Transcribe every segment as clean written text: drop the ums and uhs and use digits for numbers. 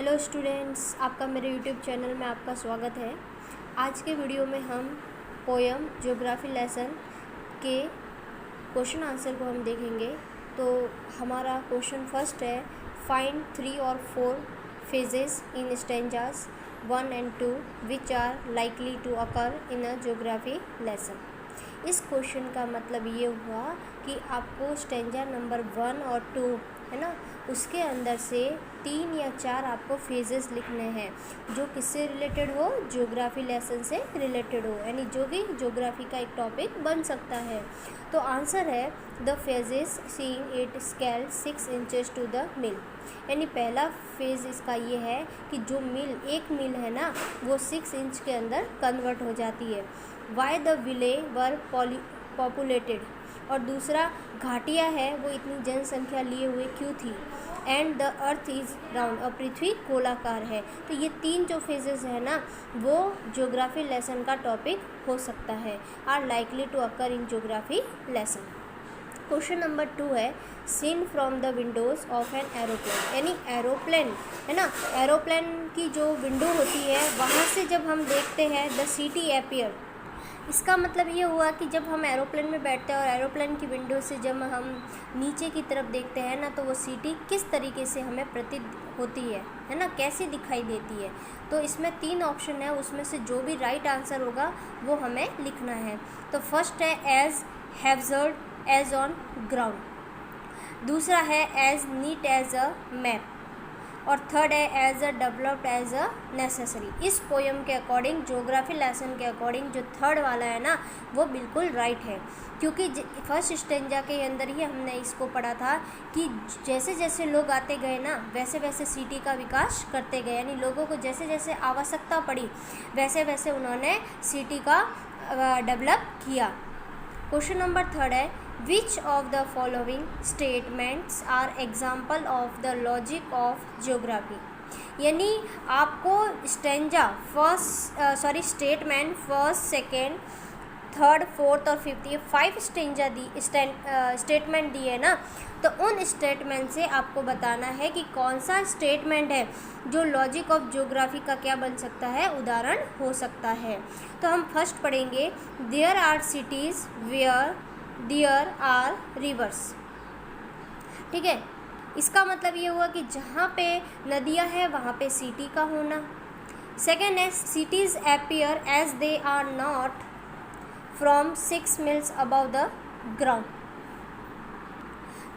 Hello students, आपका मेरे YouTube channel में आपका स्वागत है। आज के वीडियो में हम पोयम ज्योग्राफी लेसन के क्वेश्चन आंसर को हम देखेंगे। तो हमारा क्वेश्चन फर्स्ट है, फाइंड 3 और 4 phases in stanzas 1 and 2 which are likely to occur in a geography lesson. इस क्वेश्चन का मतलब ये हुआ कि आपको स्टेंजा नंबर 1 और 2 है ना, उसके अंदर से 3 या 4 आपको फेजेस लिखने हैं जो किससे रिलेटेड हो, ज्योग्राफी लेसन से रिलेटेड हो, यानी जो भी ज्योग्राफी का एक टॉपिक बन सकता है। तो आंसर है the phases seeing it scale 6 inches to the mile. यानी पहला फेज इसका ये है कि जो एक मील है ना, वो 6 इंच के अंदर कन्वर्ट हो जाती है। Why the valley were populated, और दूसरा घाटियाँ है वो इतनी जनसंख्या लिए हुए क्यों थी। And the earth is round, और पृथ्वी गोलाकार है। तो ये 3 जो फेजेस है ना, वो ज्योग्राफी लेसन का टॉपिक हो सकता है, are likely to occur in geography lesson. Question number 2 है, seen from the windows of an aeroplane. यानी एरोप्लेन है ना, एरोप्लेन की जो विंडो होती है वहाँ से जब हम देखते हैं द सिटी अपीयर। इसका मतलब ये हुआ कि जब हम एरोप्लेन में बैठते हैं और एरोप्लेन की विंडो से जब हम नीचे की तरफ देखते हैं ना, तो वो सिटी किस तरीके से हमें प्रतीत होती है ना, कैसे दिखाई देती है। तो इसमें 3 ऑप्शन है, उसमें से जो भी राइट आंसर होगा वो हमें लिखना है। तो फर्स्ट है as haphazard as on ground, दूसरा है as neat as a map, और थर्ड है as a developed as a necessary. इस पोयम के अकॉर्डिंग, ज्योग्राफी लेसन के अकॉर्डिंग जो थर्ड वाला है ना, वो बिल्कुल राइट है, क्योंकि फर्स्ट स्टेंजा के अंदर ही हमने इसको पढ़ा था कि जैसे जैसे लोग आते गए ना, वैसे वैसे सिटी का विकास करते गए। यानी लोगों को जैसे जैसे आवश्यकता पड़ी वैसे वैसे उन्होंने सिटी का डेवलप किया। क्वेश्चन नंबर 3 है, which of the following statements are example of the logic of geography. यानी आपको statement first, second, third, fourth और फिफ्थ, ये 5 स्टेटमेंट दिए ना, तो उन स्टेटमेंट से आपको बताना है कि कौन सा स्टेटमेंट है जो लॉजिक ऑफ ज्योग्राफी का क्या बन सकता है, उदाहरण हो सकता है। तो हम फर्स्ट पढ़ेंगे, there are cities where there are rivers. ठीक है, इसका मतलब ये हुआ कि जहाँ पे नदियाँ हैं वहाँ पे सिटी का होना। सेकेंड है, cities appear as they are not from 6 miles above the ground.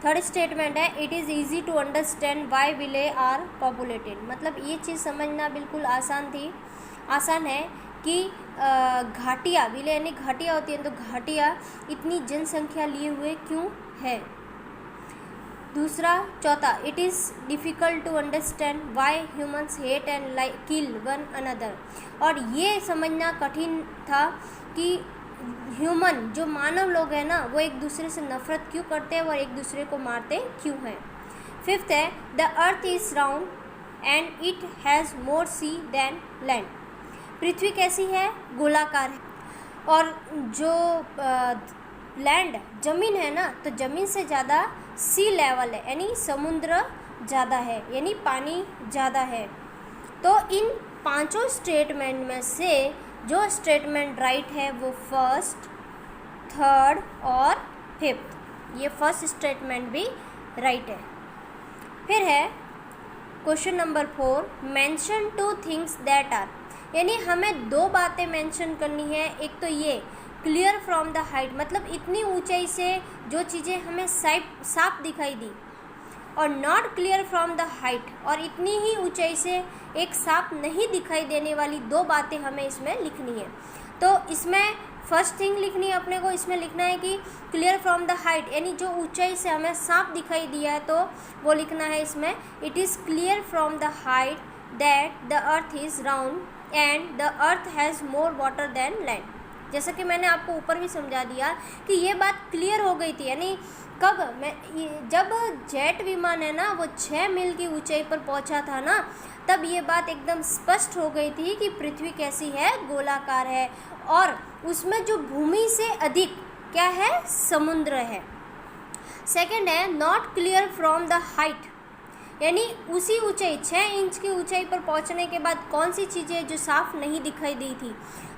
Third statement है, it is easy to understand why valleys are populated. मतलब ये चीज़ समझना बिल्कुल आसान है कि घाटियाँ, विले यानी घाटियाँ होती हैं, तो घाटियाँ इतनी जनसंख्या लिए हुए क्यों है। चौथा, it is difficult to understand why humans hate and kill one another. और ये समझना कठिन था कि ह्यूमन, जो मानव लोग हैं ना, वो एक दूसरे से नफरत क्यों करते हैं और एक दूसरे को मारते क्यों हैं। फिफ्थ है, the earth is round and it has more sea than land. पृथ्वी कैसी है, गोलाकार है, और जो लैंड ज़मीन है ना, तो ज़मीन से ज़्यादा सी लेवल है, यानी समुद्र ज़्यादा है, यानी पानी ज़्यादा है। तो इन 5 स्टेटमेंट में से जो स्टेटमेंट राइट है वो फर्स्ट, थर्ड और फिफ्थ, ये फर्स्ट स्टेटमेंट भी राइट है। फिर है question number 4, mention 2 things that are. यानी हमें 2 बातें मेंशन करनी है। एक तो ये क्लियर फ्रॉम द हाइट, मतलब इतनी ऊंचाई से जो चीज़ें हमें साफ दिखाई दी, और not clear from the height, और इतनी ही ऊंचाई से एक साफ नहीं दिखाई देने वाली 2 बातें हमें इसमें लिखनी है। तो इसमें फर्स्ट थिंग लिखनी है अपने को, इसमें लिखना है कि क्लियर फ्रॉम द हाइट, यानी जो ऊंचाई से हमें साफ दिखाई दिया है तो वो लिखना है इसमें, it is clear from the height that the earth is round and the earth has more water than land. जैसा कि मैंने आपको ऊपर भी समझा दिया कि ये बात क्लियर हो गई थी। यानी जब जेट विमान है ना, वो 6 मील की ऊंचाई पर पहुंचा था ना, तब ये बात एकदम स्पष्ट हो गई थी कि पृथ्वी कैसी है, गोलाकार है, और उसमें जो भूमि से अधिक क्या है, समुद्र है। सेकंड है, not clear from the height, यानी उसी ऊंचाई 6 इंच की ऊंचाई पर पहुंचने के बाद कौन सी चीज़ें जो साफ नहीं दिखाई दी थी।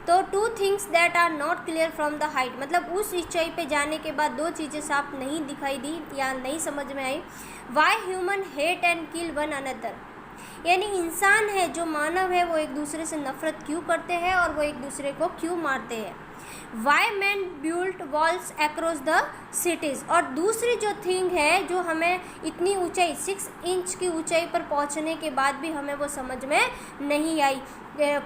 तो 2 things that are not clear from the height, मतलब उस ऊंचाई पे जाने के बाद 2 चीज़ें साफ नहीं दिखाई दी या नहीं समझ में आई। Why human hate and kill one another, यानी इंसान है जो मानव है वो एक दूसरे से नफरत क्यों करते हैं और वो एक दूसरे को क्यों मारते हैं। Y man built walls across the cities, और दूसरी जो थिंग है जो हमें इतनी ऊंचाई 6 इंच की ऊंचाई पर पहुंचने के बाद भी हमें वो समझ में नहीं आई।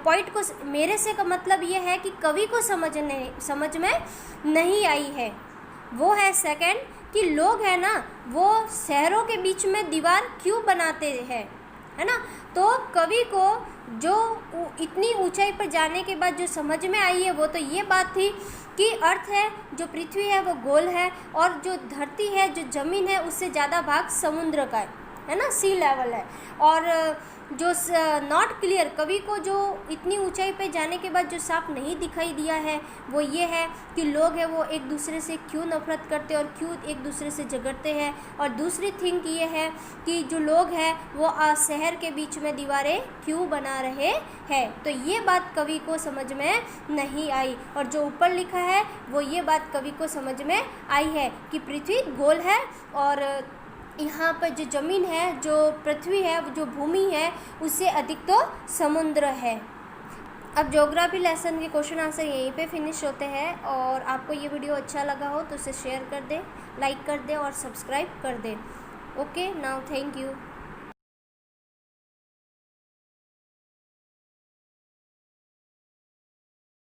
पॉइंट को मेरे से का मतलब ये है कि कवि को समझ में नहीं आई है। वो है सेकंड कि लोग है ना वो शहरों के बीच में दीवार क्यों बनाते हैं, है ना। तो कवि को जो इतनी ऊंचाई पर जाने के बाद जो समझ में आई है वो तो ये बात थी कि अर्थ है जो पृथ्वी है वो गोल है और जो धरती है जो ज़मीन है उससे ज़्यादा भाग समुद्र का है ना, सी लेवल है। और जो नॉट क्लियर, कवि को जो इतनी ऊंचाई पे जाने के बाद जो साफ नहीं दिखाई दिया है वो ये है कि लोग हैं वो एक दूसरे से क्यों नफरत करते हैं और क्यों एक दूसरे से झगड़ते हैं। और दूसरी थिंग ये है कि जो लोग हैं वो शहर के बीच में दीवारें क्यों बना रहे हैं। तो ये बात कवि को समझ में नहीं आई, और जो ऊपर लिखा है वो ये बात कवि को समझ में आई है कि पृथ्वी गोल है और यहाँ पर जो ज़मीन है जो पृथ्वी है जो भूमि है उससे अधिक तो समुद्र है। अब ज्योग्राफी लेसन के क्वेश्चन आंसर यहीं पे फिनिश होते हैं, और आपको ये वीडियो अच्छा लगा हो तो उसे शेयर कर दें, लाइक कर दें और सब्सक्राइब कर दें। Okay, now thank you.